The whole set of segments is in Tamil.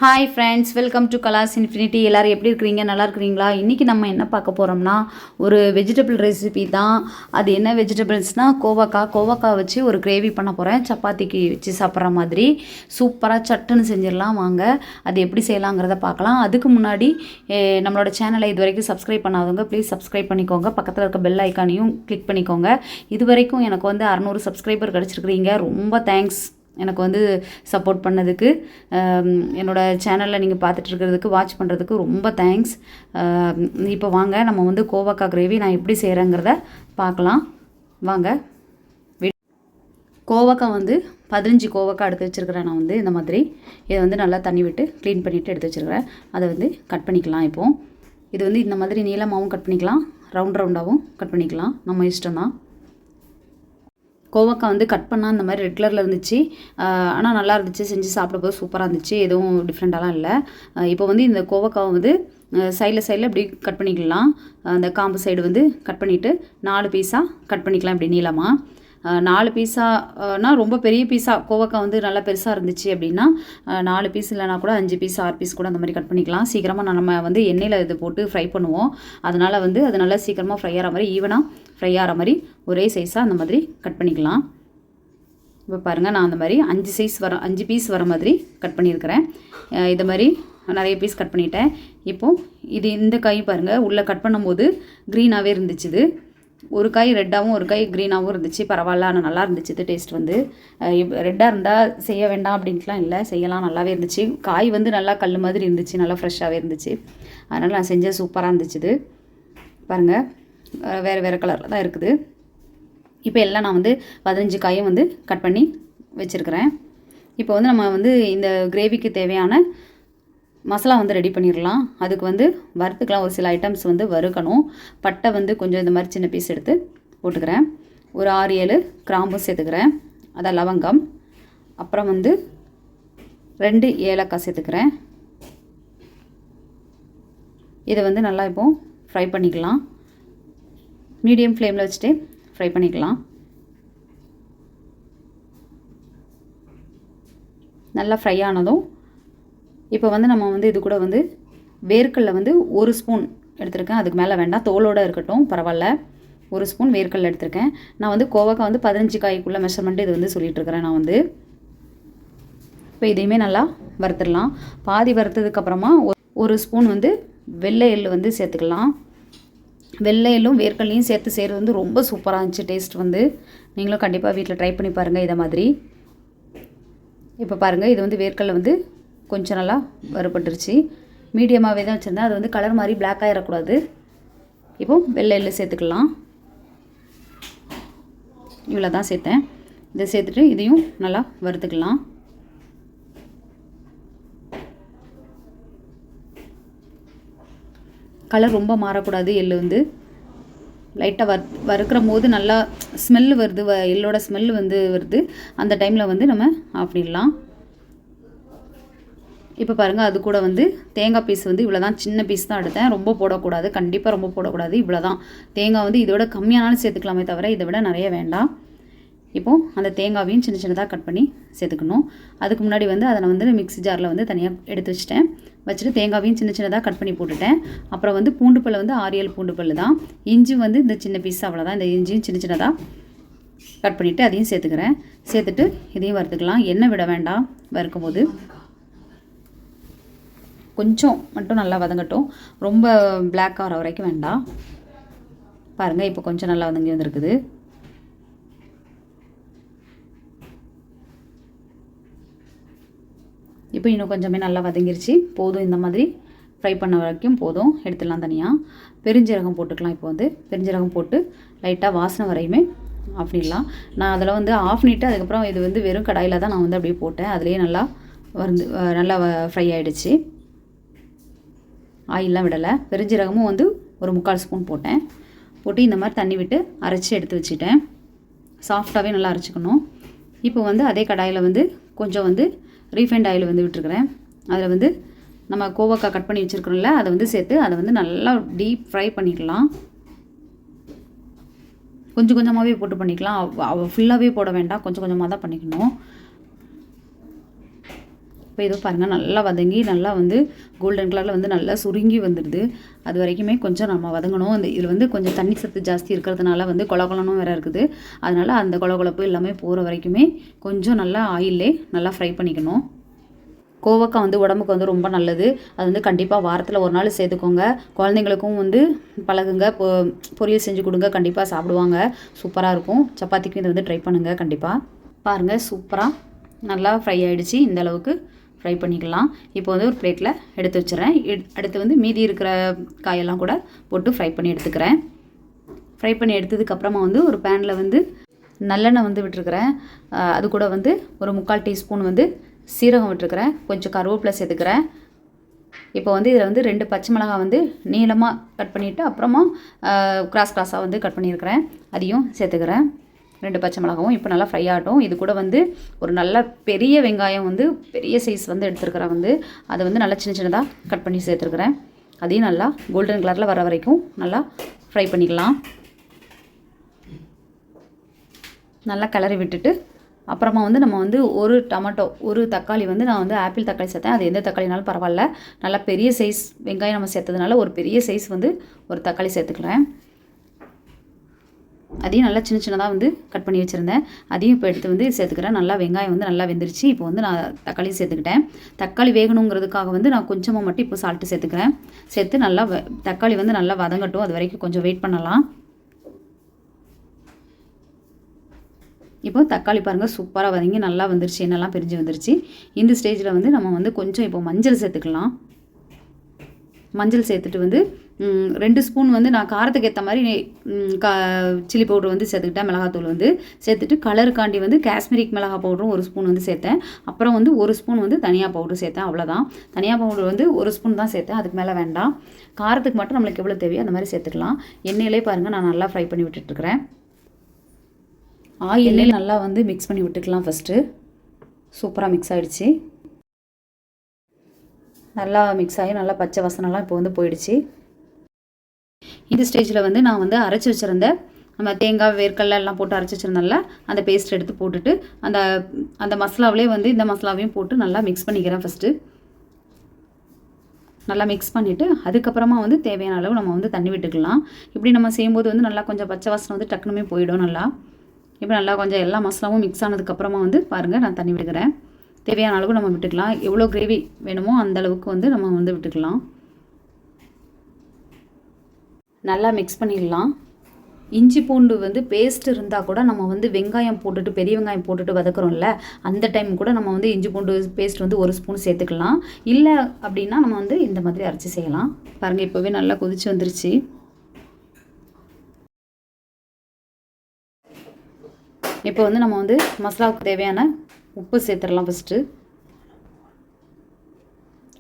Hi friends, welcome to Class Infinity. எல்லோரும் எப்படி இருக்கிறீங்க? நல்லா இருக்கிறீங்களா? இன்றைக்கி நம்ம என்ன பார்க்க போகிறோம்னா ஒரு வெஜிடபிள் ரெசிபி தான். அது என்ன வெஜிடபிள்ஸ்னால் கோவக்காய் வச்சு ஒரு கிரேவி பண்ண போகிறேன். சப்பாத்திக்கு வச்சு சாப்பிட்ற மாதிரி சூப்பராக சட்டுன்னு செஞ்சிடலாம். வாங்க அது எப்படி செய்யலாங்கிறத பார்க்கலாம். அதுக்கு முன்னாடி நம்மளோட சேனலை இது வரைக்கும் சப்ஸ்கிரைப் பண்ணாதவங்க ப்ளீஸ் சப்ஸ்கிரைப் பண்ணிக்கோங்க. பக்கத்தில் இருக்க பெல் ஐக்கானையும் கிளிக் பண்ணிக்கோங்க. இது வரைக்கும் எனக்கு 600 சப்ஸ்கிரைபர் கிடச்சிருக்கிறீங்க. ரொம்ப தேங்க்ஸ் எனக்கு சப்போர்ட் பண்ணதுக்கு. என்னோடய சேனலில் நீங்கள் பார்த்துட்ருக்கிறதுக்கு வாட்ச் பண்ணுறதுக்கு ரொம்ப தேங்க்ஸ். இப்போ வாங்க நம்ம கோவக்காய் கிரேவி நான் எப்படி செய்கிறேங்கிறத பார்க்கலாம். வாங்க. கோவக்காய் 15 கோவக்காய் எடுத்து வச்சுருக்கிறேன். நான் இந்த மாதிரி இதை நல்லா தண்ணி விட்டு க்ளீன் பண்ணிவிட்டு எடுத்து வச்சுருக்கிறேன். அதை கட் பண்ணிக்கலாம். இப்போது இது இந்த மாதிரி நீளமாகவும் கட் பண்ணிக்கலாம், ரவுண்டாகவும் கட் பண்ணிக்கலாம். நம்ம இஷ்டம்தான். கோவக்காய் கட் பண்ணால் இந்த மாதிரி ரெட் கலரில் இருந்துச்சு. ஆனால் நல்லா இருந்துச்சு, செஞ்சு சாப்பிடும்போது சூப்பராக இருந்துச்சு. எதுவும் டிஃப்ரெண்ட்டாலாம் இல்லை. இப்போ இந்த கோவக்காவை சைடில் இப்படி கட் பண்ணிக்கலாம். அந்த காம்பு சைடு கட் பண்ணிவிட்டு 4 பீஸாக கட் பண்ணிக்கலாம். இப்படி நீளமாக 4 பீஸானா ரொம்ப பெரிய பீஸாக கோவக்காய் நல்லா பெருசாக இருந்துச்சு அப்படின்னா 4 பீஸ் இல்லைனா கூட 5 பீஸ் 6 பீஸ் கூட அந்த மாதிரி கட் பண்ணிக்கலாம். சீக்கிரமாக நம்ம எண்ணெயில் இது போட்டு ஃப்ரை பண்ணுவோம். அதனால் அது நல்லா சீக்கிரமாக ஃப்ரை ஆகிற மாதிரி, ஈவனாக ஃப்ரை ஆகிற மாதிரி ஒரே சைஸாக அந்த மாதிரி கட் பண்ணிக்கலாம். இப்போ பாருங்கள், நான் அந்த மாதிரி 5 பீஸ் வர மாதிரி கட் பண்ணியிருக்கிறேன். இது மாதிரி நிறைய பீஸ் கட் பண்ணிட்டேன். இப்போது இந்த காய் பாருங்கள், உள்ளே கட் பண்ணும்போது க்ரீனாகவே இருந்துச்சு. ஒரு காய் ரெட்டாகவும் ஒரு காய் க்ரீனாகவும் இருந்துச்சு. பரவாயில்ல, ஆனால் நல்லா இருந்துச்சு. இது டேஸ்ட் ரெட்டாக இருந்தால் செய்ய வேண்டாம் அப்படின்ட்டுலாம் இல்லை, செய்யலாம். நல்லாவே இருந்துச்சு. காய் நல்லா கல் மாதிரி இருந்துச்சு, நல்லா ஃப்ரெஷ்ஷாகவே இருந்துச்சு. அதனால் நான் செஞ்சேன், சூப்பராக இருந்துச்சு. பாருங்கள், வேறு கலரில் தான் இருக்குது. இப்போ எல்லாம் நான் 15 காயும் கட் பண்ணி வச்சுருக்கிறேன். இப்போ நம்ம இந்த கிரேவிக்கு தேவையான மசாலா ரெடி பண்ணிடலாம். அதுக்கு வறுத்துக்கலாம். ஒரு சில ஐட்டம்ஸ் வறுக்கணும். பட்டை கொஞ்சம் இந்த மாதிரி சின்ன பீஸ் எடுத்து போட்டுக்கிறேன். ஒரு 6-7 கிராம்பு சேர்த்துக்கிறேன். அதான் லவங்கம். அப்புறம் 2 ஏலக்காய் சேர்த்துக்கிறேன். இதை நல்லா இப்போது ஃப்ரை பண்ணிக்கலாம். மீடியம் ஃப்ளேமில் வச்சுட்டு ஃப்ரை பண்ணிக்கலாம். நல்லா ஃப்ரை ஆனதும் இப்போ நம்ம இது கூட வேர்க்கடலை 1 ஸ்பூன் எடுத்திருக்கேன். அதுக்கு மேலே வேண்டாம், தோலோடு இருக்கட்டும், பரவாயில்ல. 1 ஸ்பூன் வேர்க்கடலை எடுத்திருக்கேன். நான் கோவக்காய் 15 காய்க்குள்ள மெஷர்மெண்ட்டு இது சொல்லிகிட்ருக்கிறேன். நான் இப்போ இதையுமே நல்லா வறுத்துடலாம். பாதி வறுத்ததுக்கப்புறமா 1 ஸ்பூன் வெள்ளை எள்ளு சேர்த்துக்கலாம். வெள்ளை எள்ளும் வேர்க்கடலையும் சேர்த்து செய்கிறது ரொம்ப சூப்பராக இருந்துச்சு. டேஸ்ட் நீங்களும் கண்டிப்பாக வீட்டில் ட்ரை பண்ணி பாருங்கள் இதை மாதிரி. இப்போ பாருங்கள், இது வேர்க்கடலை கொஞ்சம் நல்லா வறுபட்டுருச்சு. மீடியமாகவே தான் வச்சுருந்தேன். அது கலர் மாதிரி பிளாக் ஆகிடக்கூடாது. இப்போது வெள்ளை எள்ளு சேர்த்துக்கலாம். இவ்வளோ தான் சேர்த்தேன். இதை சேர்த்துட்டு இதையும் நல்லா வறுத்துக்கலாம். கலர் ரொம்ப மாறக்கூடாது. எள்ளு லைட்டாக வறுக்கிற போது நல்லா ஸ்மெல்லு வருது, எள்ளோட ஸ்மெல்லு வருது. அந்த டைமில் நம்ம ஆஃப் பண்ணிடலாம். இப்போ பாருங்கள், அது கூட தேங்காய் பீஸ் இவ்வளோ தான். சின்ன பீஸ் தான் எடுத்தேன். ரொம்ப போடக்கூடாது, கண்டிப்பாக ரொம்ப போடக்கூடாது. இவ்வளோ தான். தேங்காய் இதோட கம்மியானாலும் சேர்த்துக்கலாமே தவிர இதை விட நிறைய வேண்டாம். இப்போது அந்த தேங்காவையும் சின்ன சின்னதாக கட் பண்ணி சேர்த்துக்கணும். அதுக்கு முன்னாடி அதை நான் மிக்ஸி ஜாரில் தனியாக எடுத்து வச்சுட்டு தேங்காவையும் சின்ன சின்னதாக கட் பண்ணி போட்டுட்டேன். அப்புறம் பூண்டு பல் 6-7 பூண்டு பல் தான். இஞ்சி இந்த சின்ன பீஸ் அவ்வளோதான். இந்த இஞ்சியும் சின்ன சின்னதாக கட் பண்ணிவிட்டு அதையும் சேர்த்துக்கிறேன். சேர்த்துட்டு இதையும் வறுத்துக்கலாம். எண்ணெய் விட வேண்டாம் வறுக்கும் போது. கொஞ்சம் மட்டும் நல்லா வதங்கட்டும், ரொம்ப பிளாக் ஆகிற வரைக்கும் வேண்டாம். பாருங்கள், இப்போ கொஞ்சம் நல்லா வதங்கி வந்திருக்குது. இப்போ இன்னும் கொஞ்சமே நல்லா வதங்கிருச்சு. போதும், இந்த மாதிரி ஃப்ரை பண்ண வரைக்கும் போதும். எடுத்துடலாம் தனியாக. பெருஞ்சீரகம் போட்டுக்கலாம். இப்போ பெருஞ்சீரகம் போட்டு லைட்டாக வாசனை வரையுமே ஆஃப் பண்ணிடலாம். நான் அதில் ஆஃப் பண்ணிவிட்டு அதுக்கப்புறம் இது வெறும் கடாயில் தான் நான் அப்படியே போட்டேன். அதுலேயே நல்லா நல்லா ஃப்ரை ஆகிடுச்சு. ஆயிலெலாம் விடலை. பெருஞ்சீரகமும் ஒரு 3/4 ஸ்பூன் போட்டேன். போட்டு இந்த மாதிரி தண்ணி விட்டு அரைச்சி எடுத்து வச்சுட்டேன். சாஃப்டாகவே நல்லா அரைச்சிக்கணும். இப்போ அதே கடாயில் கொஞ்சம் ரீஃபைண்ட் ஆயில் விட்டுருக்குறேன். அதில் நம்ம கோவக்காய் கட் பண்ணி வச்சுருக்கிறோம்ல, அதை சேர்த்து அதை நல்லா டீப் ஃப்ரை பண்ணிக்கலாம். கொஞ்சம் கொஞ்சமாகவே போட்டு பண்ணிக்கலாம். ஃபுல்லாகவே போட வேண்டாம், கொஞ்சம் கொஞ்சமாக தான் பண்ணிக்கணும். இப்போ இது பாருங்கள் நல்லா வதங்கி நல்லா வந்து கோல்டன் கலரில் வந்து நல்லா சுருங்கி வந்துடுது. அது வரைக்குமே கொஞ்சம் நம்ம வதங்கணும். அந்த இதில் வந்து கொஞ்சம் தண்ணி சத்து ஜாஸ்தி இருக்கிறதுனால வந்து கொலகொலனும் வேறு இருக்குது. அதனால் அந்த கொலகொலப்பு எல்லாமே போகிற வரைக்குமே கொஞ்சம் நல்லா ஆயிலே நல்லா ஃப்ரை பண்ணிக்கணும். கோவக்காய் வந்து உடம்புக்கு வந்து ரொம்ப நல்லது. அது வந்து கண்டிப்பாக வாரத்தில் ஒரு நாள் சேர்த்துக்கோங்க. குழந்தைங்களுக்கும் வந்து பழகுங்க. பொரியல் செஞ்சு கொடுங்க, கண்டிப்பாக சாப்பிடுவாங்க. சூப்பராக இருக்கும். சப்பாத்திக்கும் இதை வந்து ட்ரை பண்ணுங்கள் கண்டிப்பாக. பாருங்கள் சூப்பராக நல்லா ஃப்ரை ஆகிடுச்சு. இந்த அளவுக்கு ஃப்ரை பண்ணிக்கலாம். இப்போ வந்து ஒரு பிளேட்டில் எடுத்து வச்சுறேன். அடுத்து வந்து மீதி இருக்கிற காயெல்லாம் கூட போட்டு ஃப்ரை பண்ணி எடுத்துக்கிறேன். ஃப்ரை பண்ணி எடுத்ததுக்கப்புறமா வந்து ஒரு பேனில் வந்து நல்லெண்ணெய் வந்து விட்டுருக்கிறேன். அது கூட வந்து ஒரு 3/4 டீஸ்பூன் வந்து சீரகம் விட்டுருக்கிறேன். கொஞ்சம் கருவேப்பிலை சேர்த்துக்கிறேன். இப்போ வந்து இதில் வந்து 2 பச்சை மிளகாய் வந்து நீளமாக கட் பண்ணிவிட்டு அப்புறமா கிராஸாக வந்து கட் பண்ணியிருக்கிறேன். அதையும் சேர்த்துக்கிறேன். 2 பச்சை மிளகாவும் இப்போ நல்லா ஃப்ரை ஆகட்டும். இது கூட வந்து ஒரு நல்ல பெரிய வெங்காயம் வந்து பெரிய சைஸ் வந்து எடுத்துருக்கிறேன். வந்து அதை வந்து நல்லா சின்ன சின்னதாக கட் பண்ணி சேர்த்துருக்குறேன். அதையும் நல்லா கோல்டன் கலரில் வர வரைக்கும் நல்லா ஃப்ரை பண்ணிக்கலாம். நல்லா கிளறி விட்டுட்டு அப்புறமா வந்து நம்ம வந்து ஒரு தக்காளி வந்து நான் வந்து ஆப்பிள் தக்காளி சேர்த்தேன். அது எந்த தக்காளினாலும் பரவாயில்ல. நல்லா பெரிய சைஸ் வெங்காயம் நம்ம சேர்த்ததுனால ஒரு பெரிய சைஸ் வந்து ஒரு தக்காளி சேர்த்துக்கிறேன். அதையும் நல்லா சின்ன சின்னதாக வந்து கட் பண்ணி வச்சுருந்தேன். அதையும் இப்போ எடுத்து வந்து சேர்த்துக்கிறேன். நல்லா வெங்காயம் வந்து நல்லா வெந்துருச்சு. இப்போ வந்து நான் தக்காளி சேர்த்துக்கிட்டேன். தக்காளி வேகணுங்கிறதுக்காக வந்து நான் கொஞ்சமாக மட்டும் இப்போ சால்ட்டு சேர்த்துக்கிறேன். சேர்த்து நல்லா தக்காளி வந்து நல்லா வதங்கட்டும். அது வரைக்கும் கொஞ்சம் வெயிட் பண்ணலாம். இப்போ தக்காளி பாருங்கள் சூப்பராக வதங்கி நல்லா வந்துருச்சு. எண்ணெய்லாம் பிரிஞ்சு வந்துருச்சு. இந்த ஸ்டேஜில் வந்து நம்ம வந்து கொஞ்சம் இப்போ மஞ்சள் சேர்த்துக்கலாம். மஞ்சள் சேர்த்துட்டு வந்து 2 ஸ்பூன் வந்து நான் காரத்துக்கு ஏற்ற மாதிரி சில்லி பவுடர் வந்து சேர்த்துக்கிட்டேன். மிளகாத்தூள் வந்து சேர்த்துட்டு கலருக்காண்டி வந்து காஷ்மீரிக் மிளகா பவுடரும் 1 ஸ்பூன் வந்து சேர்த்தேன். அப்புறம் வந்து 1 ஸ்பூன் வந்து தனியா பவுடர் சேர்த்தேன். அவ்வளோதான். தனியா பவுடர் வந்து 1 ஸ்பூன் தான் சேர்த்தேன். அதுக்கு மேலே வேண்டாம். காரத்துக்கு மட்டும் நம்மளுக்கு எவ்வளோ தேவையோ அந்த மாதிரி சேர்த்துக்கலாம். எண்ணெயிலே பாருங்கள் நான் நல்லா ஃப்ரை பண்ணி விட்டுட்டுருக்கிறேன். ஆயிலே நல்லா வந்து மிக்ஸ் பண்ணி விட்டுக்கலாம். ஃபஸ்ட்டு சூப்பராக மிக்ஸ் ஆகிடுச்சு. நல்லா மிக்ஸ் ஆகி நல்லா பச்சை வாசனைலாம் இப்போ வந்து போயிடுச்சு. இந்த ஸ்டேஜில் வந்து நான் வந்து அரைச்சி வச்சுருந்த நம்ம தேங்காய் வேர்க்கடலை எல்லாம் போட்டு அரைச்சி வச்சுருந்தேன்ல அந்த பேஸ்ட் எடுத்து போட்டுட்டு அந்த மசாலாவிலே வந்து இந்த மசாலாவையும் போட்டு நல்லா மிக்ஸ் பண்ணிக்கிறேன். ஃபஸ்ட்டு நல்லா மிக்ஸ் பண்ணிவிட்டு அதுக்கப்புறமா வந்து தேவையான அளவு நம்ம வந்து தண்ணி விட்டுக்கலாம். இப்படி நம்ம செய்யும்போது வந்து நல்லா கொஞ்சம் பச்சை வாசனை வந்து டக்குனுமே போயிடும். நல்லா இப்போ நல்லா கொஞ்சம் எல்லா மசாலாவும் மிக்ஸ் ஆனதுக்கப்புறமா வந்து பாருங்கள் நான் தண்ணி விடுக்கிறேன். தேவையான அளவு நம்ம விட்டுக்கலாம். எவ்வளோ கிரேவி வேணுமோ அந்த அளவுக்கு வந்து நம்ம வந்து விட்டுக்கலாம். நல்லா மிக்ஸ் பண்ணிடலாம். இஞ்சி பூண்டு வந்து பேஸ்ட் இருந்தால் கூட நம்ம வந்து வெங்காயம் போட்டுட்டு பெரிய வெங்காயம் போட்டுட்டு வதக்குறோம்ல அந்த டைம் கூட நம்ம வந்து இஞ்சி பூண்டு பேஸ்ட் வந்து 1 ஸ்பூன் சேர்த்துக்கலாம். இல்லை அப்படின்னா நம்ம வந்து இந்த மாதிரி அரைச்சி செய்யலாம். பாருங்கள் இப்போவே நல்லா கொதிச்சு வந்துருச்சு. இப்போ வந்து நம்ம வந்து மசாலாவுக்கு தேவையான உப்பு சேர்த்துடலாம். ஃபஸ்ட்டு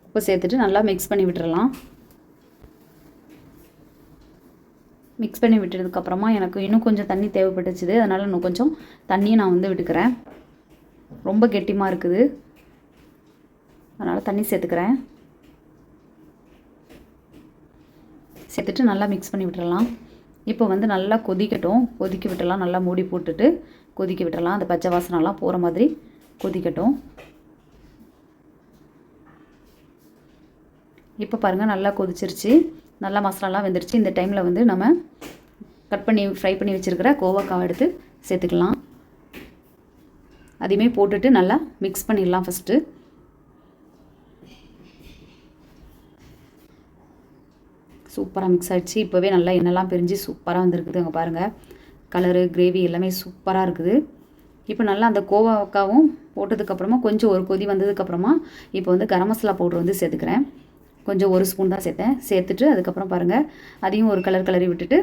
உப்பு சேர்த்துட்டு நல்லா மிக்ஸ் பண்ணி விட்டுறலாம். மிக்ஸ் பண்ணி விட்டதுக்கப்புறமா எனக்கு இன்னும் கொஞ்சம் தண்ணி தேவைப்பட்டுச்சுது. அதனால் இன்னும் கொஞ்சம் தண்ணியை நான் வந்து விட்டுக்கிறேன். ரொம்ப கெட்டிமாக இருக்குது, அதனால் தண்ணி சேர்த்துக்கிறேன். சேர்த்துட்டு நல்லா மிக்ஸ் பண்ணி விட்டுறலாம். இப்போ வந்து நல்லா கொதிக்கட்டும். கொதிக்க விட்டுறலாம். நல்லா மூடி போட்டுட்டு கொதிக்க விட்டுறலாம். அந்த பச்சை வாசனைலாம் போகிற மாதிரி கொதிக்கட்டும். இப்போ பாருங்கள் நல்லா கொதிச்சிருச்சு. நல்லா மசாலாலாம் வெந்துருச்சு. இந்த டைமில் வந்து நம்ம கட் பண்ணி ஃப்ரை பண்ணி வச்சுருக்கிற கோவக்காவை எடுத்து சேர்த்துக்கலாம். அதையுமே போட்டுட்டு நல்லா மிக்ஸ் பண்ணிடலாம். ஃபஸ்ட்டு சூப்பராக மிக்ஸ் ஆகிடுச்சு. இப்போவே நல்லா எண்ணெய்லாம் பிரிஞ்சு சூப்பராக வந்துருக்குது. அங்கே பாருங்கள் கலரு கிரேவி எல்லாமே சூப்பராக இருக்குது. இப்போ நல்லா அந்த கோவக்காவும் போட்டதுக்கப்புறமா கொஞ்சம் ஒரு கொதி வந்ததுக்கப்புறமா இப்போ வந்து கரம் மசாலா பவுடர் வந்து சேர்த்துக்கிறேன். கொஞ்சம் 1 ஸ்பூன் தான் சேர்த்தேன். சேர்த்துட்டு அதுக்கப்புறம் பாருங்கள் அதையும் ஒரு கலரி விட்டுட்டு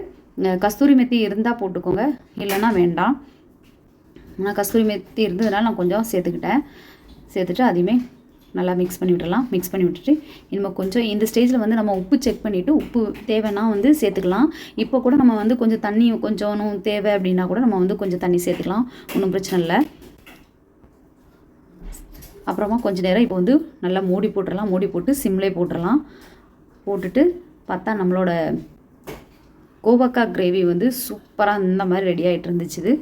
கஸ்தூரி மெத்தி இருந்தால் போட்டுக்கோங்க, இல்லைன்னா வேண்டாம். நான் கஸ்தூரி மெத்தி இருந்ததுனால நான் கொஞ்சம் சேர்த்துக்கிட்டேன். சேர்த்துட்டு அதையுமே நல்லா மிக்ஸ் பண்ணி விட்டுடலாம். மிக்ஸ் பண்ணி விட்டுட்டு இனிமேல் கொஞ்சம் இந்த ஸ்டேஜில் வந்து நம்ம உப்பு செக் பண்ணிவிட்டு உப்பு தேவைன்னா வந்து சேர்த்துக்கலாம். இப்போ கூட நம்ம வந்து கொஞ்சம் தண்ணி கொஞ்சம் தேவை அப்படின்னா கூட நம்ம வந்து கொஞ்சம் தண்ணி சேர்த்துக்கலாம். ஒன்றும் பிரச்சனை இல்லை. அப்புறமா கொஞ்சம் நேரம் இப்போ வந்து நல்லா மூடி போட்டுடலாம். மூடி போட்டு சிம்லே போட்டுடலாம். போட்டுட்டு பார்த்தா நம்மளோட கோவக்காய் கிரேவி வந்து சூப்பராக இந்த மாதிரி ரெடி ஆகிட்டு இருந்துச்சு.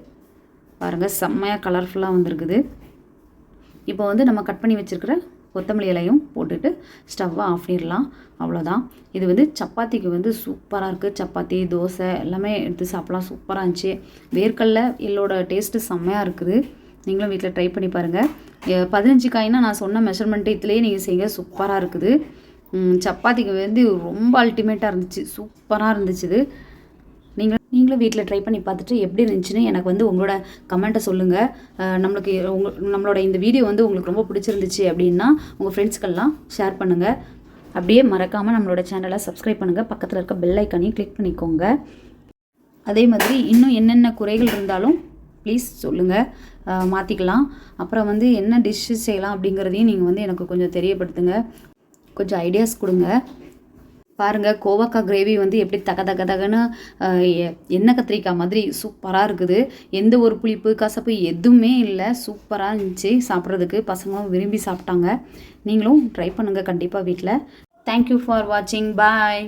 பாருங்கள் செம்மையாக கலர்ஃபுல்லாக வந்துருக்குது. இப்போ வந்து நம்ம கட் பண்ணி வச்சுருக்கிற கொத்தமல்லி இலையும் போட்டுட்டு ஸ்டவ்வை ஆஃப் பண்ணிடலாம். அவ்வளோதான். இது வந்து சப்பாத்திக்கு வந்து சூப்பராக இருக்குது. சப்பாத்தி, தோசை எல்லாமே எடுத்து சாப்பிட்லாம். சூப்பராக இருந்துச்சு. வேர்க்கடலை எள்ளோட டேஸ்ட்டு செம்மையாக இருக்குது. நீங்களும் வீட்டில் ட்ரை பண்ணி பாருங்கள். 15 காய்னா நான் சொன்ன மெஷர்மெண்ட்டு இதுலேயே நீங்கள் செய்ய சூப்பராக இருக்குது. சப்பாத்திக்கு வந்து ரொம்ப அல்டிமேட்டாக இருந்துச்சு. சூப்பராக இருந்துச்சு இது. நீங்களும் வீட்டில் ட்ரை பண்ணி பார்த்துட்டு எப்படி இருந்துச்சுன்னு எனக்கு வந்து உங்களோட கமெண்ட்டை சொல்லுங்கள். நம்மளோட இந்த வீடியோ வந்து உங்களுக்கு ரொம்ப பிடிச்சிருந்துச்சு அப்படின்னா உங்கள் ஃப்ரெண்ட்ஸ்க்கெல்லாம் ஷேர் பண்ணுங்கள். அப்படியே மறக்காமல் நம்மளோட சேனலை சப்ஸ்கிரைப் பண்ணுங்கள். பக்கத்தில் இருக்க பெல் ஐக்கானையும் கிளிக் பண்ணிக்கோங்க. அதே மாதிரி இன்னும் என்னென்ன குறைகள் இருந்தாலும் ப்ளீஸ் சொல்லுங்கள், மாற்றிக்கலாம். அப்புறம் வந்து என்ன டிஷ்ஷு செய்யலாம் அப்படிங்கிறதையும் நீங்கள் வந்து எனக்கு கொஞ்சம் தெரியப்படுத்துங்க. கொஞ்சம் ஐடியாஸ் கொடுங்க. பாருங்கள், கோவக்காய் கிரேவி வந்து எப்படி தகன்னு எண்ணெய் கத்திரிக்காய் மாதிரி சூப்பராக இருக்குது. எந்த ஒரு புளிப்பு கசப்பு எதுவுமே இல்லை. சூப்பராக இருந்துச்சு சாப்பிட்றதுக்கு. பசங்களும் விரும்பி சாப்பிட்டாங்க. நீங்களும் ட்ரை பண்ணுங்கள் கண்டிப்பாக வீட்டில். தேங்க்யூ ஃபார் வாட்சிங். பாய்.